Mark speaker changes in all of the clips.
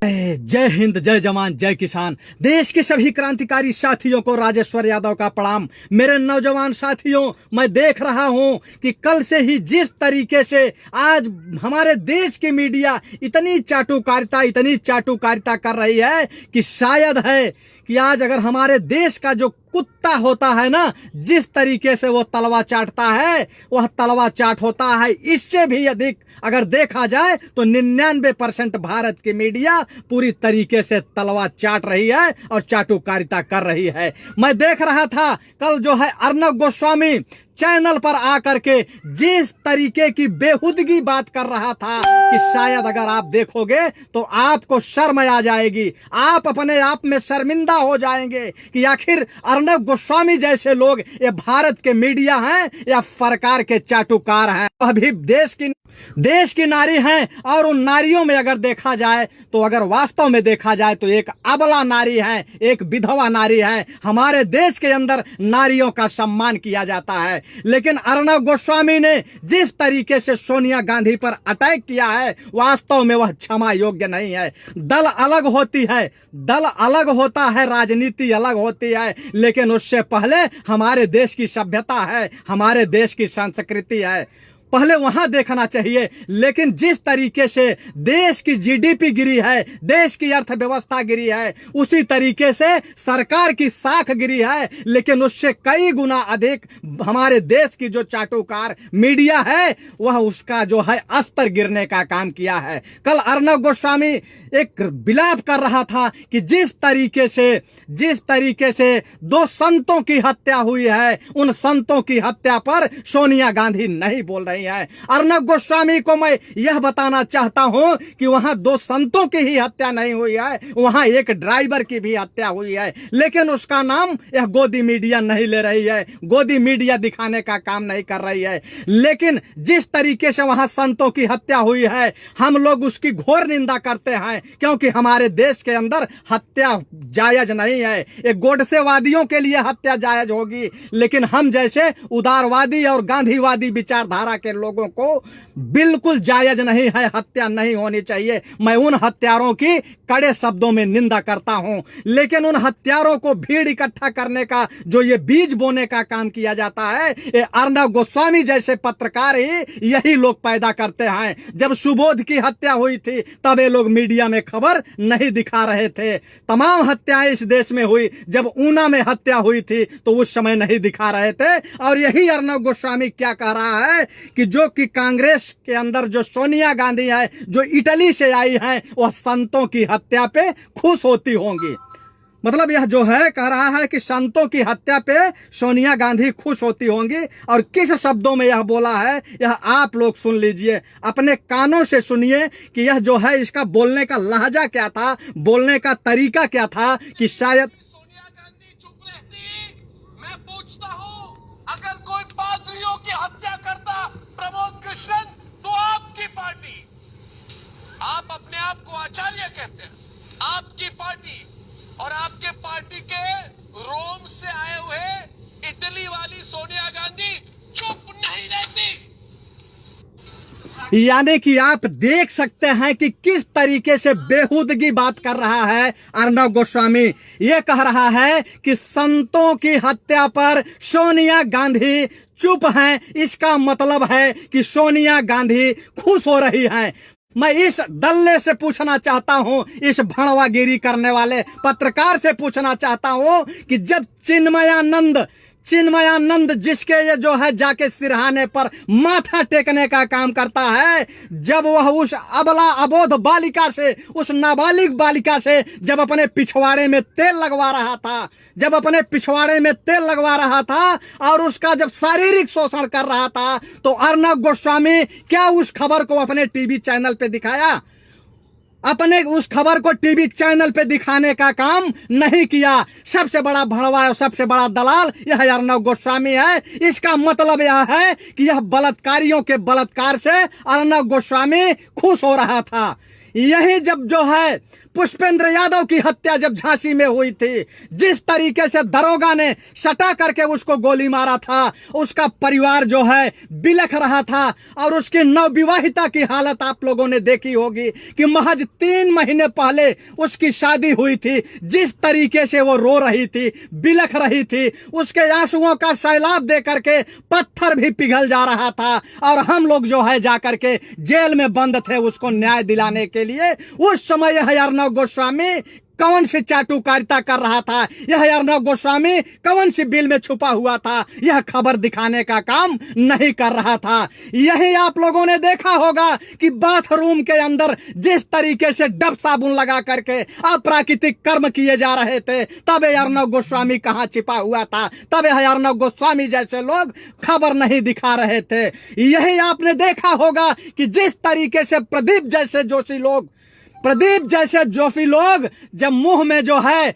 Speaker 1: जय हिंद, जय जवान, जय किसान। देश के सभी क्रांतिकारी साथियों को राजेश्वर यादव का प्रणाम। मेरे नौजवान साथियों, मैं देख रहा हूं कि कल से ही जिस तरीके से आज हमारे देश की मीडिया इतनी चाटुकारिता कर रही है कि शायद है कि आज अगर हमारे देश का जो कुत्ता होता है ना, जिस तरीके से वो तलवा चाटता है वह तलवा चाट होता है। इससे भी अधिक अगर देखा जाए तो 99% भारत की मीडिया पूरी तरीके से तलवा चाट रही है और चाटुकारिता कर रही है। मैं देख रहा था कल जो है अर्नब गोस्वामी चैनल पर आकर के जिस तरीके की बेहुदगी बात कर रहा था कि शायद अगर आप देखोगे तो आपको शर्म आ जाएगी, आप अपने आप में शर्मिंदा हो जाएंगे कि आखिर अर्नब गोस्वामी जैसे लोग ये भारत के मीडिया हैं या सरकार के चाटुकार हैं। अभी देश की नारी हैं और उन नारियों में अगर देखा जाए तो अगर वास्तव में देखा जाए तो एक अबला नारी है, एक विधवा नारी है। हमारे देश के अंदर नारियों का सम्मान किया जाता है, लेकिन अर्नब गोस्वामी ने जिस तरीके से सोनिया गांधी पर अटैक किया है वास्तव में वह क्षमा योग्य नहीं है। दल अलग होती है, दल अलग होता है, राजनीति अलग होती है, लेकिन उससे पहले हमारे देश की सभ्यता है, हमारे देश की संस्कृति है, पहले वहां देखना चाहिए। लेकिन जिस तरीके से देश की जीडीपी गिरी है, देश की अर्थव्यवस्था गिरी है, उसी तरीके से सरकार की साख गिरी है, लेकिन उससे कई गुना अधिक हमारे देश की जो चाटुकार मीडिया है वह उसका जो है स्तर गिरने का काम किया है। कल अर्नब गोस्वामी एक विलाप कर रहा था कि जिस तरीके से 2 संतों की हत्या हुई है, उन संतों की हत्या पर सोनिया गांधी नहीं बोल रही है। अर्नब गोस्वामी को मैं यह बताना चाहता हूं कि वहां 2 संतों की ही हत्या नहीं हुई है, वहां एक ड्राइवर की भी हत्या हुई है, लेकिन उसका नाम यह गोदी मीडिया नहीं ले रही है, गोदी मीडिया दिखाने का काम नहीं कर रही है। लेकिन जिस तरीके से वहां संतों की हत्या हुई है हम लोग उसकी घोर निंदा करते हैं, क्योंकि हमारे देश के अंदर हत्या जायज नहीं है। एक गोडसेवादियों के लिए हत्या जायज होगी, लेकिन हम जैसे उदारवादी और गांधीवादी विचारधारा के लोगों को बिल्कुल जायज नहीं है, हत्या नहीं होनी चाहिए। मैं उन हत्यारों की कड़े शब्दों में निंदा करता हूं, लेकिन उन हत्यारों को भीड़ इकट्ठा करने का जो ये बीज बोने का काम किया जाता है, ये अर्नब गोस्वामी जैसे पत्रकार ही यही लोग पैदा करते हैं। जब सुबोध की हत्या हुई थी तब ये लोग मीडिया में खबर नहीं दिखा रहे थे। तमाम हत्याएं इस देश में हुई, जब ऊना में हत्या हुई थी तो उस समय नहीं दिखा रहे थे। और यही अर्नब गोस्वामी क्या कह रहा है कि जो कि कांग्रेस के अंदर जो सोनिया गांधी है, जो इटली से आई है, वह संतों की हत्या पे खुश होती होंगी। मतलब यह जो है कह रहा है कि संतों की हत्या पे सोनिया गांधी खुश होती होंगी। और किस शब्दों में यह बोला है यह आप लोग सुन लीजिए, अपने कानों से सुनिए कि यह जो है इसका बोलने का लहजा क्या था, बोलने का तरीका क्या था कि शायद
Speaker 2: सोनिया गांधी चुप रहती। मैं पूछता हूं, अगर कोई पादरियों की हत्या करता प्रमोद कृष्णन तो आपकी पार्टी, आप अपने आप को आचार्य कहते हैं, आपकी पार्टी और आपके पार्टी के रोम से आए हुए इटली वाली सोनिया गांधी चुप नहीं रहती।
Speaker 1: यानी कि आप देख सकते हैं कि किस तरीके से बेहुदगी बात कर रहा है अर्नब गोस्वामी। ये कह रहा है कि संतों की हत्या पर सोनिया गांधी चुप हैं, इसका मतलब है कि सोनिया गांधी खुश हो रही हैं। मैं इस दल्ले से पूछना चाहता हूं, इस भड़वागिरी करने वाले पत्रकार से पूछना चाहता हूं कि जब चिन्मयानंद जिसके ये जो है जाके सिरहाने पर माथा टेकने का काम करता है, जब वह उस अबला अबोध बालिका से, उस नाबालिग बालिका से जब अपने पिछवाड़े में तेल लगवा रहा था और उसका जब शारीरिक शोषण कर रहा था, तो अर्नब गोस्वामी क्या उस खबर को अपने टीवी चैनल पे दिखाया? अपने उस खबर को टीवी चैनल पे दिखाने का काम नहीं किया। सबसे बड़ा भड़वा और सबसे बड़ा दलाल यह अर्नब गोस्वामी है। इसका मतलब यह है कि यह बलात्कारियों के बलात्कार से अर्नब गोस्वामी खुश हो रहा था। यही जब जो है पुष्पेंद्र यादव की हत्या जब झांसी में हुई थी, जिस तरीके से दरोगा ने सटा करके उसको गोली मारा था, उसका परिवार जो है बिलख रहा था। और उसकी नवविवाहिता की हालत आप लोगों ने देखी होगी कि महज 3 महीने पहले उसकी शादी हुई थी। जिस तरीके से वो रो रही थी, बिलख रही थी, उसके आंसुओं का सैलाब दे करके पत्थर भी पिघल जा रहा था। और हम लोग जो है जाकर के जेल में बंद थे उसको न्याय दिलाने के लिए। उस समय यह अर्णव गोस्वामी कौन सी चाटुकारिता कर रहा था, यह अर्णव गोस्वामी कौन सी बिल में छुपा हुआ था, यह खबर दिखाने का काम नहीं कर रहा था। यही आप लोगों ने देखा होगा कि बाथरूम के अंदर जिस तरीके से डब साबुन लगा करके अप्राकृतिक कर्म किए जा रहे थे, तब यह अर्णव गोस्वामी कहाँ छिपा हुआ था, तब यह अर्णव गोस्वामी जैसे लोग खबर नहीं दिखा रहे थे। यही आपने देखा होगा कि जिस तरीके से प्रदीप जैसे जोशी लोग जब मुंह में जो है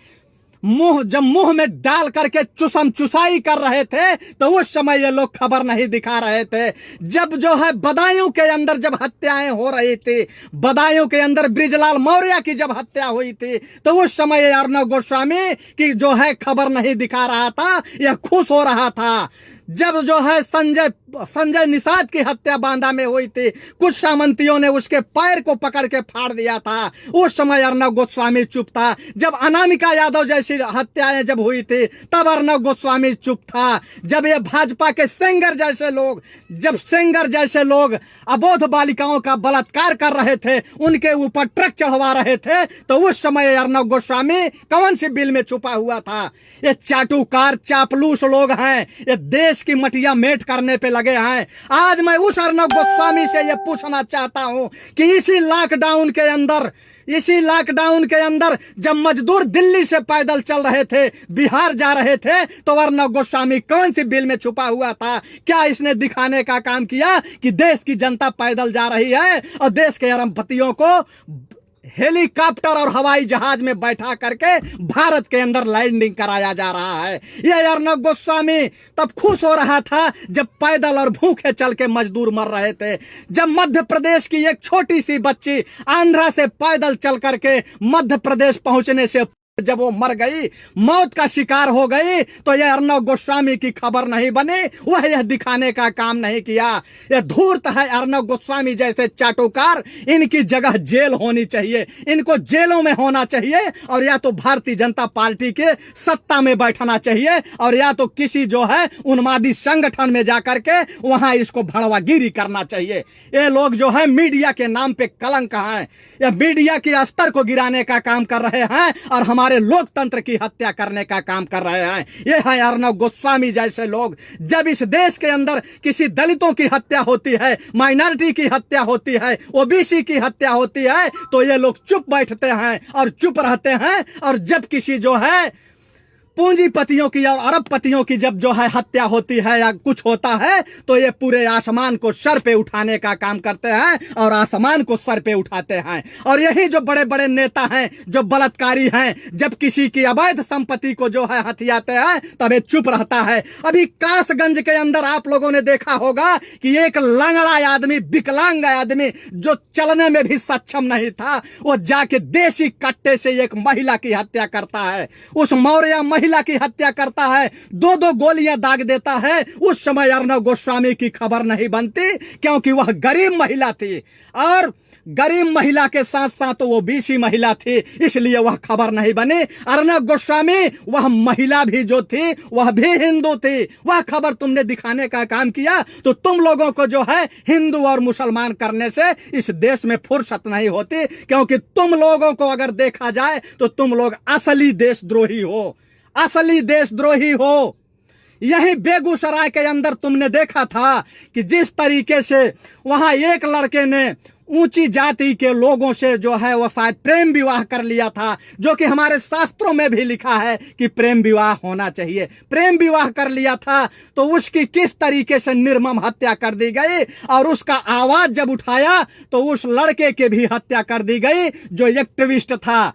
Speaker 1: मुंह में डाल करके चुसम चुसाई कर रहे थे, तो उस समय ये लोग खबर नहीं दिखा रहे थे। जब जो है बदायूं के अंदर जब हत्याएं हो रही थी, बदायूं के अंदर बृजलाल मौर्य की जब हत्या हुई थी, तो उस समय अर्णव गोस्वामी की जो है खबर नहीं दिखा रहा था, यह खुश हो रहा था। जब जो है संजय निषाद की हत्या बांदा में हुई थी, कुछ सामंतियों ने उसके पैर को पकड़ के फाड़ दिया था, उस समय अर्णव गोस्वामी चुप था। जब अनामिका यादव जैसी हत्याएं जब हुई थी, तब अर्णव गोस्वामी चुप था। जब ये भाजपा के सेंगर जैसे लोग अबोध बालिकाओं का बलात्कार कर रहे थे, उनके ऊपर ट्रक चढ़वा रहे थे, तो उस समय अर्णव गोस्वामी कौन सी बिल में छुपा हुआ था। ये चाटुकार चापलूस लोग हैं, ये देश की मटिया मेट करने पे लगे हैं। आज मैं उस अर्णव गोस्वामी से यह पूछना चाहता हूं कि इसी लॉकडाउन के अंदर जब मजदूर दिल्ली से पैदल चल रहे थे, बिहार जा रहे थे, तो अर्णव गोस्वामी कौन सी बिल में छुपा हुआ था? क्या इसने दिखाने का काम किया कि देश की जनता पैदल जा रही है और देश के अरबपतियों को हेलीकॉप्टर और हवाई जहाज में बैठा करके भारत के अंदर लैंडिंग कराया जा रहा है? यह अर्णव गोस्वामी तब खुश हो रहा था जब पैदल और भूखे चल के मजदूर मर रहे थे। जब मध्य प्रदेश की एक छोटी सी बच्ची आंध्रा से पैदल चल करके मध्य प्रदेश पहुंचने से जब वो मर गई, मौत का शिकार हो गई, तो यह अर्णव गोस्वामी की खबर नहीं बनी, वह यह दिखाने का काम नहीं किया। यह धूर्त है अर्णव गोस्वामी जैसे चाटुकार। इनकी जगह जेल होनी चाहिए, इनको जेलों में होना चाहिए, और या तो भारतीय जनता पार्टी के सत्ता में बैठना चाहिए, और या तो किसी जो है उन्मादी संगठन में जाकर के वहां इसको भड़वागिरी करना चाहिए। ये लोग जो है मीडिया के नाम पे कलंक हैं, यह मीडिया के स्तर को गिराने का काम कर रहे हैं और हमारे लोकतंत्र की हत्या करने का काम कर रहे हैं। ये है अर्णव गोस्वामी जैसे लोग। जब इस देश के अंदर किसी दलितों की हत्या होती है, माइनॉरिटी की हत्या होती है, ओबीसी की हत्या होती है, तो ये लोग चुप बैठते हैं और चुप रहते हैं। और जब किसी जो है पूंजीपतियों की और अरबपतियों की जब जो है हत्या होती है या कुछ होता है, तो ये पूरे आसमान को सर पे उठाने का काम करते हैं और आसमान को सर पे उठाते हैं। और यही जो बड़े बड़े नेता हैं, जो बलात्कारी हैं, जब किसी की अवैध संपत्ति को जो है हथियाते हैं, तब ये चुप रहता है। अभी कासगंज के अंदर आप लोगों ने देखा होगा कि एक लंगड़ा आदमी, विकलांग आदमी जो चलने में भी सक्षम नहीं था, वो जाके देसी कट्टे से एक महिला की हत्या करता है, उस मौर्य महिला की हत्या करता है, 2-2 गोलियां दाग देता है। उस समय अर्णव गोस्वामी की खबर नहीं बनती, क्योंकि वह गरीब महिला थी, और गरीब महिला के साथ साथ वो ओबीसी महिला थी, इसलिए वह खबर नहीं बनी। अर्णव गोस्वामी वह महिला भी जो थी वह भी हिंदू थी, वह खबर तुमने दिखाने का काम किया, तो तुम लोगों को जो है हिंदू और मुसलमान करने से इस देश में फुर्सत नहीं होती, क्योंकि तुम लोगों को अगर देखा जाए तो तुम लोग असली देशद्रोही हो, असली देशद्रोही हो। यही बेगूसराय के अंदर तुमने देखा था कि जिस तरीके से वहां एक लड़के ने ऊंची जाति के लोगों से जो है वो शायद प्रेम विवाह कर लिया था, जो कि हमारे शास्त्रों में भी लिखा है कि प्रेम विवाह होना चाहिए। प्रेम विवाह कर लिया था तो उसकी किस तरीके से निर्मम हत्या कर दी गई, और उसका आवाज जब उठाया तो उस लड़के की भी हत्या कर दी गई जो एक्टिविस्ट था।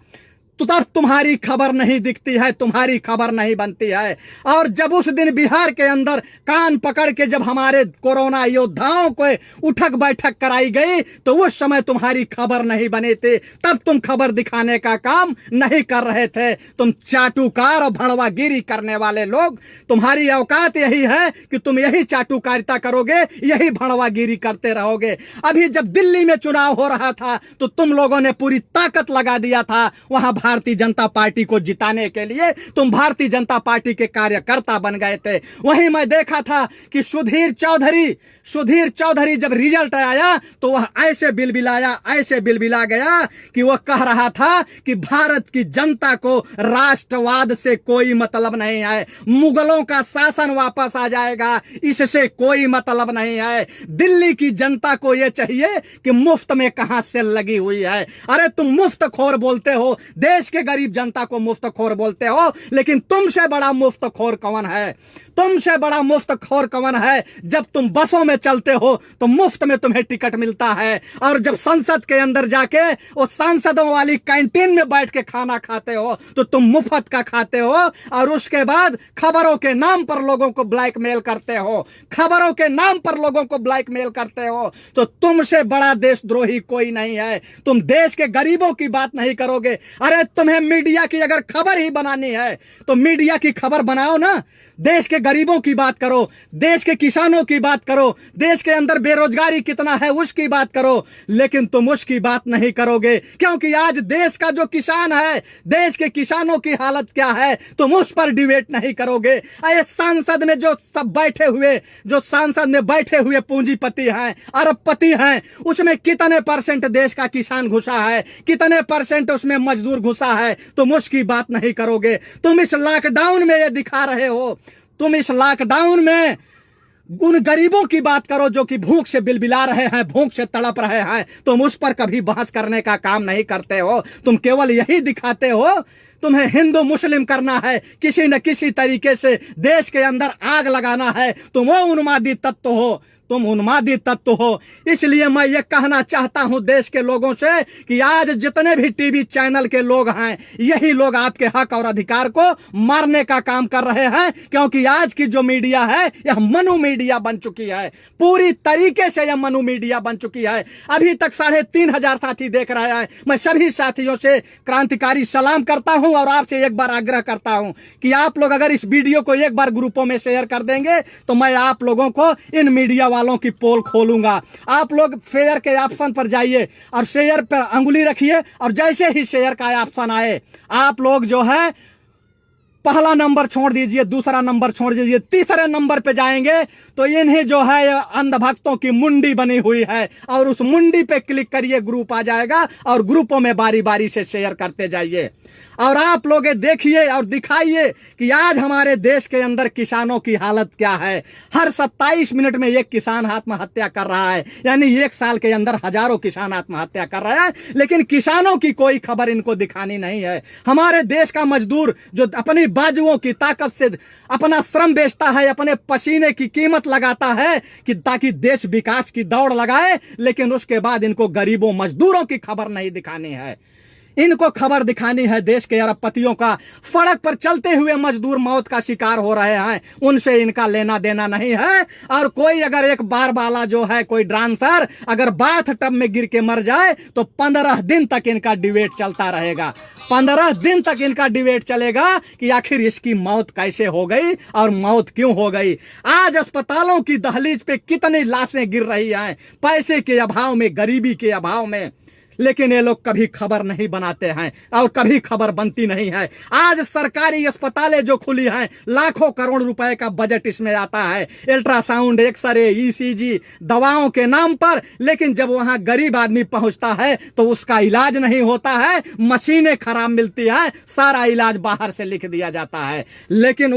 Speaker 1: तो तब तुम्हारी खबर नहीं दिखती है, तुम्हारी खबर नहीं बनती है। और जब उस दिन बिहार के अंदर कान पकड़ के जब हमारे कोरोना योद्धाओं को उठक बैठक कराई गई तो उस समय तुम्हारी खबर नहीं बनी थी, तब तुम खबर दिखाने का काम नहीं कर रहे थे। तुम चाटुकार और भड़वागिरी करने वाले लोग, तुम्हारी औकात यही है कि तुम यही चाटुकारिता करोगे, यही भड़वागिरी करते रहोगे। अभी जब दिल्ली में चुनाव हो रहा था तो तुम लोगों ने पूरी ताकत लगा दिया था वहां भारतीय जनता पार्टी को जिताने के लिए, तुम भारतीय जनता पार्टी के कार्यकर्ता बन गए थे। वहीं मैं देखा था कि सुधीर चौधरी जब रिजल्ट आया तो वह ऐसे बिलबिला गया कि वह कह रहा था कि भारत की जनता को राष्ट्रवाद से कोई मतलब नहीं है, मुगलों का शासन वापस आ जाएगा, इससे कोई मतलब नहीं है। दिल्ली की जनता को यह चाहिए कि मुफ्त में कहां सेल लगी हुई है। अरे तुम मुफ्तखोर बोलते हो, देश के गरीब जनता को मुफ्तखोर बोलते हो, लेकिन तुमसे बड़ा मुफ्तखोर कौन है? तुमसे बड़ा मुफ्तखोर कौन है? जब तुम बसों में चलते हो तो मुफ्त में तुम्हें टिकट मिलता है, और जब संसद के अंदर जाके वो सांसदों वाली कैंटीन में बैठ के खाना खाते हो तो तुम मुफ्त का खाते हो, और उसके बाद खबरों के नाम पर लोगों को ब्लैकमेल करते हो, खबरों के नाम पर लोगों को ब्लैकमेल करते हो। तो तुमसे बड़ा देशद्रोही कोई नहीं है। तुम देश के गरीबों की बात नहीं करोगे। अरे तुम्हें मीडिया की अगर खबर ही बनानी है तो मीडिया की खबर बनाओ ना, देश के गरीबों की बात करो, देश के किसानों की बात करो, देश के अंदर बेरोजगारी कितना है उसकी बात करो, लेकिन तुम उसकी बात नहीं करोगे, क्योंकि आज देश का जो किसान है, देश के किसानों की हालत क्या है, तुम उस पर डिबेट नहीं करोगे। अरे सांसद में जो सब सांसद में बैठे हुए पूंजीपति हैं, अरबपति हैं, उसमें कितने परसेंट देश का किसान घुसा है, कितने परसेंट उसमें मजदूर घुसा है, तुम उसकी बात नहीं करोगे। तुम इस लॉकडाउन में ये दिखा रहे हो, तुम इस लॉकडाउन में उन गरीबों की बात करो जो कि भूख से बिलबिला रहे हैं, भूख से तड़प रहे हैं, तुम उस पर कभी बहस करने का काम नहीं करते हो। तुम केवल यही दिखाते हो, तुम्हें हिंदू मुस्लिम करना है, किसी न किसी तरीके से देश के अंदर आग लगाना है। तुम वो उन्मादी तत्व हो, तुम उन्मादी तत्व हो। इसलिए मैं ये कहना चाहता हूं देश के लोगों से कि आज जितने भी टीवी चैनल के लोग हैं, यही लोग आपके हक और अधिकार को मारने का काम कर रहे हैं, क्योंकि आज की जो मीडिया है यह मनु मीडिया बन चुकी है, पूरी तरीके से यह मनु मीडिया बन चुकी है। अभी तक 3,500 साथी देख रहे हैं। मैं सभी साथियों से क्रांतिकारी सलाम करता हूं और आपसे एक बार आग्रह करता हूं कि आप लोग अगर इस वीडियो को एक बार ग्रुपों में शेयर कर देंगे तो मैं आप लोगों को इन मीडिया वालों की पोल खोलूंगा। आप लोग शेयर के ऑप्शन पर जाइए और शेयर पर अंगुली रखिए, और जैसे ही शेयर का ऑप्शन आए आप लोग जो है पहला नंबर छोड़ दीजिए, दूसरा नंबर छोड़ दीजिए, तीसरे नंबर पे जाएंगे तो इन्हें जो है अंधभक्तों की मुंडी बनी हुई है, और उस मुंडी पे क्लिक करिए, ग्रुप आ जाएगा और ग्रुपों में बारी बारी से शेयर करते जाइए। और आप लोग देखिए और दिखाइए कि आज हमारे देश के अंदर किसानों की हालत क्या है। हर 27 मिनट में एक किसान आत्महत्या कर रहा है, यानी एक साल के अंदर हजारों किसान आत्महत्या कर रहे हैं, लेकिन किसानों की कोई खबर इनको दिखानी नहीं है। हमारे देश का मजदूर जो अपनी बाजुओं की ताकत से अपना श्रम बेचता है, अपने पसीने की कीमत लगाता है कि ताकि देश विकास की दौड़ लगाए, लेकिन उसके बाद इनको गरीबों मजदूरों की खबर नहीं दिखानी है। इनको खबर दिखानी है देश के अरबपतियों का। सड़क पर चलते हुए मजदूर मौत का शिकार हो रहे हैं, उनसे इनका लेना देना नहीं है। और कोई अगर एक बार वाला जो है, कोई डांसर अगर बाथ टब में गिर के मर जाए तो 15 दिन तक इनका डिबेट चलता रहेगा। 15 दिन तक इनका डिबेट चलेगा कि आखिर इसकी मौत कैसे हो गई और मौत क्यों हो गई। आज अस्पतालों की दहलीज पे कितनी लाशें गिर रही हैं, पैसे के अभाव में, गरीबी के अभाव में, लेकिन ये लोग कभी खबर नहीं बनाते हैं और कभी खबर बनती नहीं है। आज सरकारी अस्पतालें जो खुली हैं, लाखों करोड़ रुपए का बजट इसमें आता है, अल्ट्रासाउंड, एक्सरे, ईसीजी, दवाओं के नाम पर, लेकिन जब वहां गरीब आदमी पहुंचता है तो उसका इलाज नहीं होता है, मशीनें खराब मिलती हैं, सारा इलाज बाहर से लिख दिया जाता है। लेकिन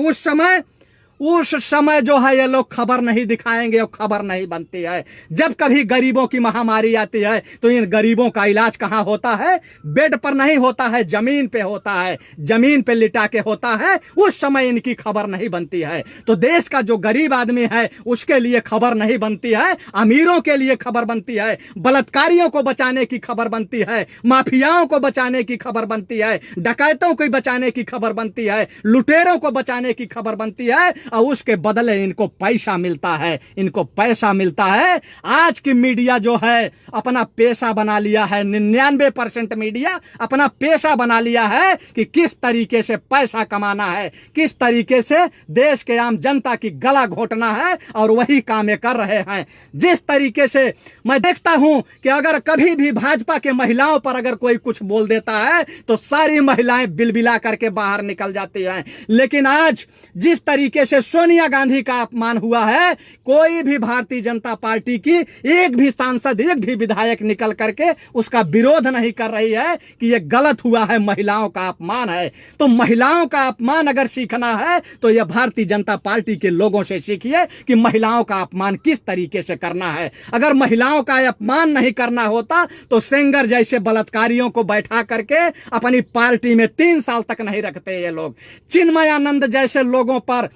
Speaker 1: उस समय जो है ये लोग खबर नहीं दिखाएंगे और खबर नहीं बनती है। जब कभी गरीबों की महामारी आती है तो इन गरीबों का इलाज कहाँ होता है? बेड पर नहीं होता है, जमीन पे होता है, जमीन पे लिटा के होता है। उस समय इनकी खबर नहीं बनती है। तो देश का जो गरीब आदमी है उसके लिए खबर नहीं बनती है, अमीरों के लिए खबर बनती है, बलात्कारियों को बचाने की खबर बनती है, माफियाओं को बचाने की खबर बनती है, डकैतों को बचाने की खबर बनती है, लुटेरों को बचाने की खबर बनती है और उसके बदले इनको पैसा मिलता है, इनको पैसा मिलता है। आज की मीडिया जो है अपना पेशा बना लिया है, 99% मीडिया अपना पेशा बना लिया है कि किस तरीके से पैसा कमाना है, किस तरीके से देश के आम जनता की गला घोटना है, और वही काम ये कर रहे हैं। जिस तरीके से मैं देखता हूं कि अगर कभी भी भाजपा के महिलाओं पर अगर कोई कुछ बोल देता है तो सारी महिलाएं बिलबिला करके बाहर निकल जाती हैं। लेकिन आज जिस तरीके से सोनिया गांधी का अपमान हुआ है, कोई भी भारतीय जनता पार्टी की एक भी सांसद, एक भी विधायक निकल करके उसका विरोध नहीं कर रही है कि यह गलत हुआ है, महिलाओं का अपमान है। तो महिलाओं का अपमान अगर सीखना है तो यह भारतीय जनता पार्टी के लोगों से सीखिए कि महिलाओं का अपमान किस तरीके से करना है। अगर महिलाओं का अपमान नहीं करना होता तो सेंगर जैसे बलात्कारियों को बैठा करके अपनी पार्टी में 3 साल तक नहीं रखते ये लोग। चिन्मयानंद जैसे लोगों पर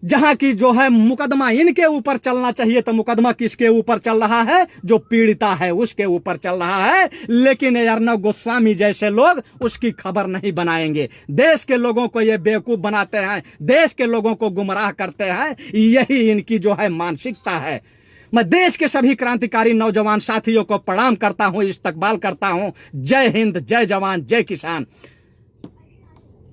Speaker 1: जहां की जो है मुकदमा इनके ऊपर चलना चाहिए तो मुकदमा किसके ऊपर चल रहा है? जो पीड़िता है उसके ऊपर चल रहा है। लेकिन अर्नब गोस्वामी जैसे लोग उसकी खबर नहीं बनाएंगे। देश के लोगों को ये बेवकूफ बनाते हैं, देश के लोगों को गुमराह करते हैं। यही इनकी जो है मानसिकता है। मैं देश के सभी क्रांतिकारी नौजवान साथियों को प्रणाम करता हूं, इस्तकबाल करता हूं। जय हिंद, जय जवान, जय किसान।